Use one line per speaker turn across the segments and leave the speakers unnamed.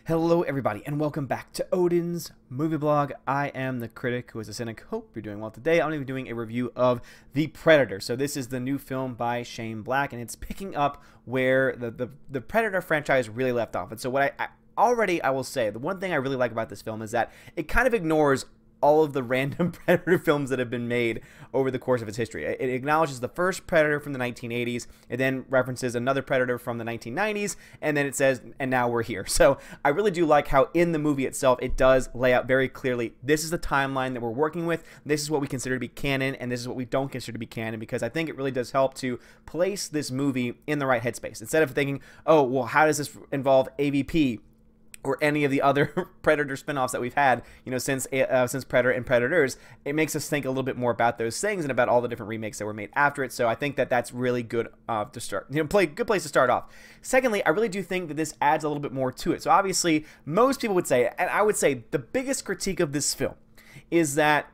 Hello everybody and welcome back to Odin's Movie Blog. I am the critic who is a cynic. Hope you're doing well today. I'm going to be doing a review of The Predator. So this is the new film by Shane Black and it's picking up where the Predator franchise really left off. And so what I will say, the one thing I really like about this film is that it kind of ignores all of the random Predator films that have been made over the course of its history. It acknowledges the first Predator from the 1980s, it then references another Predator from the 1990s, and then it says, and now we're here. So I really do like how in the movie itself, it does lay out very clearly, this is the timeline that we're working with, this is what we consider to be canon, and this is what we don't consider to be canon, because I think it really does help to place this movie in the right headspace. Instead of thinking, oh, well, how does this involve AVP? Or any of the other Predator spinoffs that we've had, since Predator and Predators, it makes us think a little bit more about those things and about all the different remakes that were made after it. So I think that that's really good to start. Good place to start off. Secondly, I really do think that this adds a little bit more to it. So obviously, most people would say, and I would say, the biggest critique of this film is that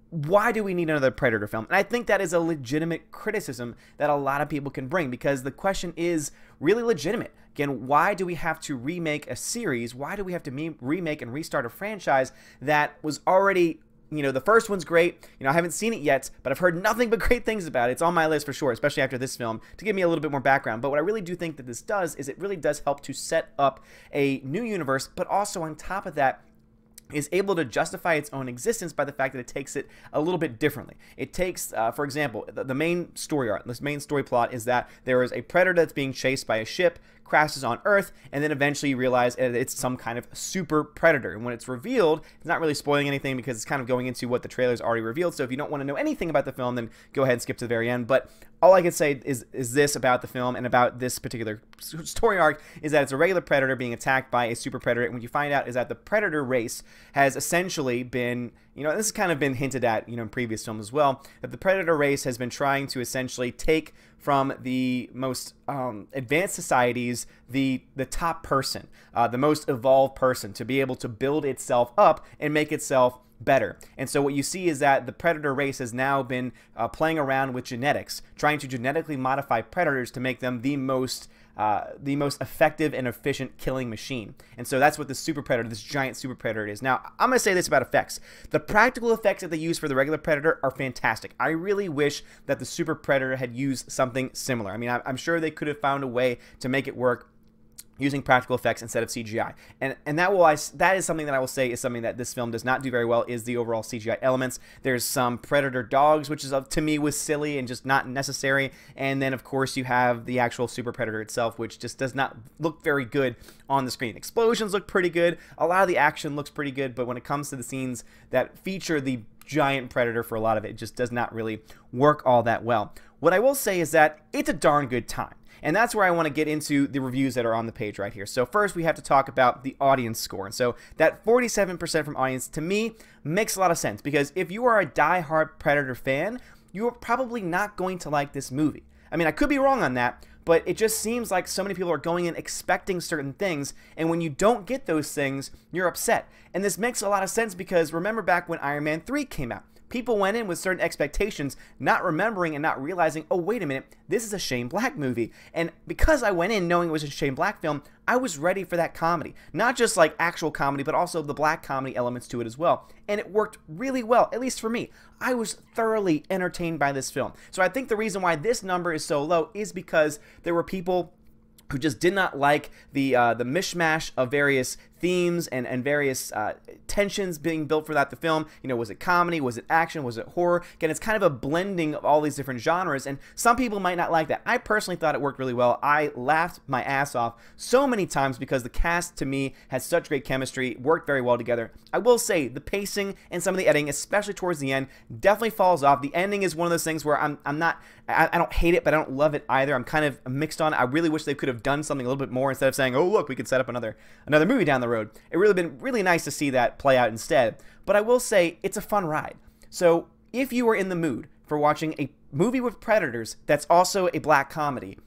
why do we need another Predator film? And I think that is a legitimate criticism that a lot of people can bring, because the question is really legitimate. Again, why do we have to remake a series? Why do we have to remake and restart a franchise that was already, the first one's great. I haven't seen it yet, but I've heard nothing but great things about it. It's on my list for sure, especially after this film, to give me a little bit more background. But what I really do think that this does is it really does help to set up a new universe, but also on top of that, is able to justify its own existence by the fact that it takes it a little bit differently. It takes, for example, the main story arc, this main story plot is that there is a predator that's being chased by a ship, crashes on Earth, and then eventually you realize it's some kind of super predator. And when it's revealed, it's not really spoiling anything because it's kind of going into what the trailer's already revealed. So if you don't want to know anything about the film, then go ahead and skip to the very end. But all I can say is this about the film and about this particular story arc is that it's a regular predator being attacked by a super predator. And what you find out is that the predator race has essentially been, this has kind of been hinted at, in previous films as well, that the predator race has been trying to essentially take from the most advanced societies the top person, the most evolved person, to be able to build itself up and make itself better. And so what you see is that the predator race has now been playing around with genetics, trying to genetically modify predators to make them the most effective and efficient killing machine. And so that's what the super predator, this giant super predator is. Now, I'm going to say this about effects. The practical effects that they use for the regular predator are fantastic. I really wish that the super predator had used something similar. I mean, I'm sure they could have found a way to make it work using practical effects instead of CGI. And that is something that I will say is something that this film does not do very well, is the overall CGI elements. There's some predator dogs, which is to me was silly and just not necessary. And then of course you have the actual super predator itself, which just does not look very good on the screen. Explosions look pretty good. A lot of the action looks pretty good, but when it comes to the scenes that feature the giant predator, for a lot of it just does not really work all that well. What I will say is that it's a darn good time. And that's where I want to get into the reviews that are on the page right here. So first we have to talk about the audience score. And so that 47% from audience, to me, makes a lot of sense, because if you are a die-hard Predator fan, you're probably not going to like this movie. I mean, I could be wrong on that, but it just seems like so many people are going in expecting certain things, and when you don't get those things, you're upset. And this makes a lot of sense because remember back when Iron Man 3 came out. People went in with certain expectations, not remembering and not realizing, oh, wait a minute, this is a Shane Black movie. And because I went in knowing it was a Shane Black film, I was ready for that comedy. Not just like actual comedy, but also the black comedy elements to it as well. And it worked really well, at least for me. I was thoroughly entertained by this film. So I think the reason why this number is so low is because there were people who just did not like the mishmash of various themes and various tensions being built for the film. Was it comedy? Was it action? Was it horror? Again, it's kind of a blending of all these different genres, and some people might not like that. I personally thought it worked really well. I laughed my ass off so many times because the cast, to me, has such great chemistry, worked very well together. I will say the pacing and some of the editing, especially towards the end, definitely falls off. The ending is one of those things where I don't hate it, but I don't love it either. I'm kind of mixed on it. I really wish they could have done something a little bit more instead of saying, oh, look, we could set up another movie down the road. It really been really nice to see that play out instead. But I will say it's a fun ride. So if you are in the mood for watching a movie with predators that's also a black comedy,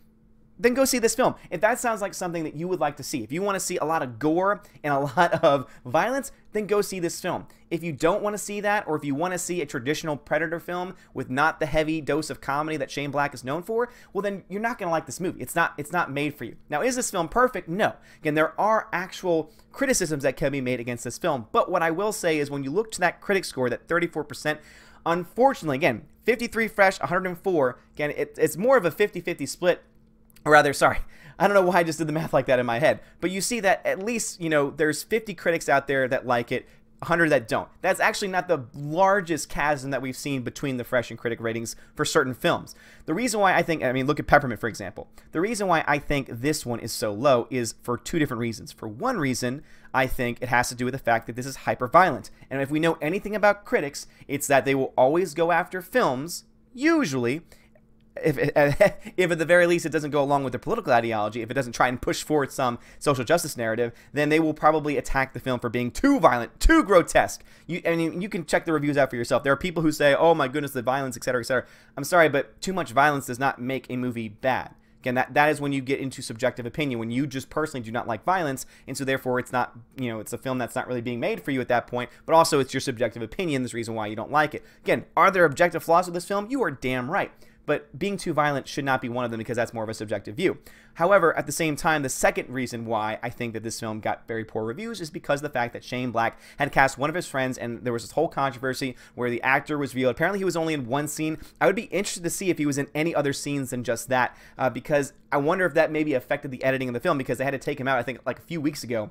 then go see this film. If that sounds like something that you would like to see, if you want to see a lot of gore and a lot of violence, then go see this film. If you don't want to see that, or if you want to see a traditional Predator film with not the heavy dose of comedy that Shane Black is known for, well, then you're not going to like this movie. It's not made for you. Now, is this film perfect? No. Again, there are actual criticisms that can be made against this film, but what I will say is when you look to that critic score, that 34%, unfortunately, again, 53 fresh, 104, again, it's more of a 50-50 split. Or rather, sorry, I don't know why I just did the math like that in my head, but you see that at least, there's 50 critics out there that like it, 100 that don't. That's actually not the largest chasm that we've seen between the fresh and critic ratings for certain films. The reason why look at Peppermint, for example. The reason why I think this one is so low is for two different reasons. For one reason, I think it has to do with the fact that this is hyper-violent. And if we know anything about critics, it's that they will always go after films, usually, if at the very least it doesn't go along with their political ideology, if it doesn't try and push forward some social justice narrative, then they will probably attack the film for being too violent, too grotesque. You can check the reviews out for yourself. There are people who say, oh my goodness, the violence, etc., etc. I'm sorry, but too much violence does not make a movie bad. Again, that is when you get into subjective opinion, when you just personally do not like violence, and so therefore it's not, it's a film that's not really being made for you at that point, but also it's your subjective opinion, this reason why you don't like it. Again, are there objective flaws with this film? You are damn right. But being too violent should not be one of them because that's more of a subjective view. However, at the same time, the second reason why I think that this film got very poor reviews is because of the fact that Shane Black had cast one of his friends, and there was this whole controversy where the actor was revealed. Apparently, he was only in one scene. I would be interested to see if he was in any other scenes than just that, because I wonder if that maybe affected the editing of the film, because they had to take him out, I think, like a few weeks ago.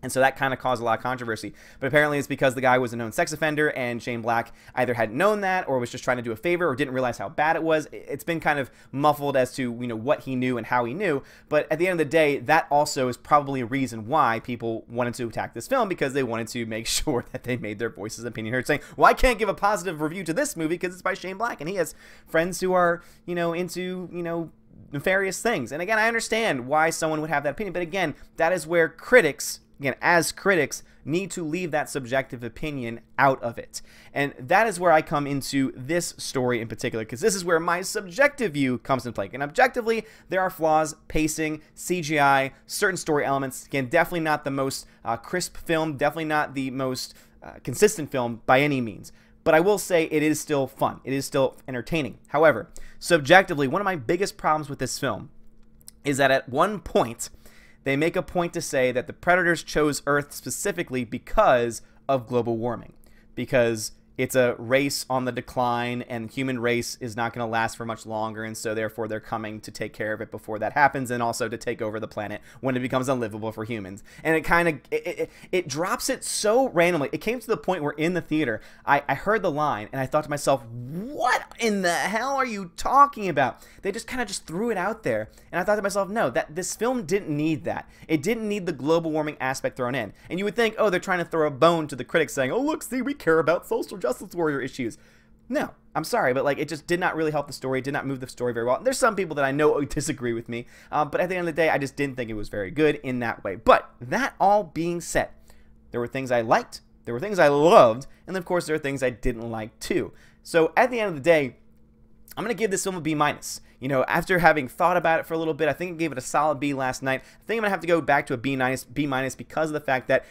And so that kind of caused a lot of controversy. But apparently it's because the guy was a known sex offender, and Shane Black either hadn't known that or was just trying to do a favor or didn't realize how bad it was. It's been kind of muffled as to, what he knew and how he knew. But at the end of the day, that also is probably a reason why people wanted to attack this film, because they wanted to make sure that they made their voices and opinion heard, saying, well, I can't give a positive review to this movie because it's by Shane Black and he has friends who are, into, nefarious things. And again, I understand why someone would have that opinion. But again, that is where critics, as critics, need to leave that subjective opinion out of it. And that is where I come into this story in particular, because this is where my subjective view comes into play. And objectively, there are flaws, pacing, CGI, certain story elements. Again, definitely not the most crisp film, definitely not the most consistent film by any means. But I will say it is still fun. It is still entertaining. However, subjectively, one of my biggest problems with this film is that at one point, they make a point to say that the Predators chose Earth specifically because of global warming, because it's a race on the decline and the human race is not going to last for much longer, and so therefore they're coming to take care of it before that happens, and also to take over the planet when it becomes unlivable for humans. And it kind of it drops it so randomly. It came to the point where in the theater I heard the line and I thought to myself, what in the hell are you talking about? They just kind of just threw it out there, and I thought to myself, no, that this film didn't need that. It didn't need the global warming aspect thrown in. And you would think, oh, they're trying to throw a bone to the critics saying, oh, look, see, we care about social justice warrior issues. No, I'm sorry, but it just did not really help the story, did not move the story very well. There's some people that I know disagree with me, but at the end of the day, I just didn't think it was very good in that way. But that all being said, there were things I liked, there were things I loved, and of course there are things I didn't like too. So at the end of the day, I'm going to give this film a B-. After having thought about it for a little bit, I think I gave it a solid B last night. I think I'm going to have to go back to a B- because of the fact that,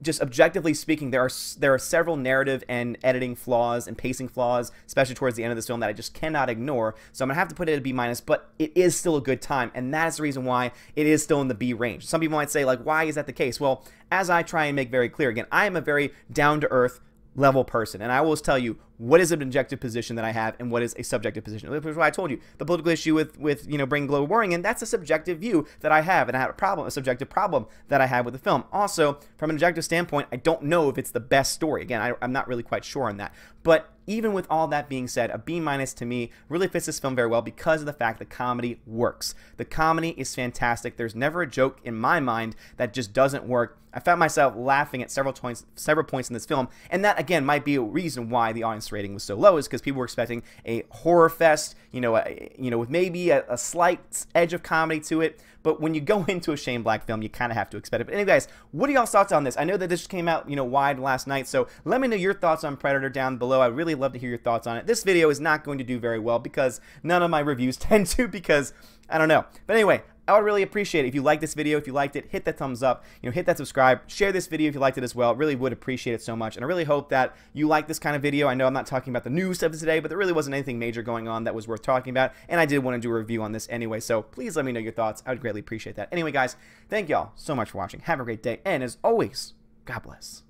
just objectively speaking, there are several narrative and editing flaws and pacing flaws, especially towards the end of this film, that I just cannot ignore. So I'm going to have to put it at a B-, but it is still a good time, and that's the reason why it is still in the B range. Some people might say, why is that the case? Well, as I try and make very clear, again, I am a very down-to-earth level person, and I will tell you what is an objective position that I have and what is a subjective position. Which is why I told you the political issue with bringing global warming in, that's a subjective view that I have, and I have a subjective problem that I have with the film. Also, from an objective standpoint, I don't know if it's the best story. Again, I'm not really quite sure on that. But even with all that being said, a B- to me really fits this film very well because of the fact that comedy works. The comedy is fantastic. There's never a joke in my mind that just doesn't work. I found myself laughing at several points in this film, and that again might be a reason why the audience this rating was so low is because people were expecting a horror fest, with maybe a slight edge of comedy to it. But when you go into a Shane Black film, you kind of have to expect it. But anyway, guys, what are y'all's thoughts on this? I know that this came out, wide last night, so let me know your thoughts on Predator down below. I'd really love to hear your thoughts on it. This video is not going to do very well because none of my reviews tend to, because I don't know. But anyway, I would really appreciate it if you like this video. If you liked it, hit that thumbs up, hit that subscribe, share this video if you liked it as well. Really would appreciate it so much. And I really hope that you like this kind of video. I know I'm not talking about the new stuff today, but there really wasn't anything major going on that was worth talking about. And I did want to do a review on this anyway, so please let me know your thoughts. I would greatly appreciate that. Anyway, guys, thank y'all so much for watching. Have a great day. And as always, God bless.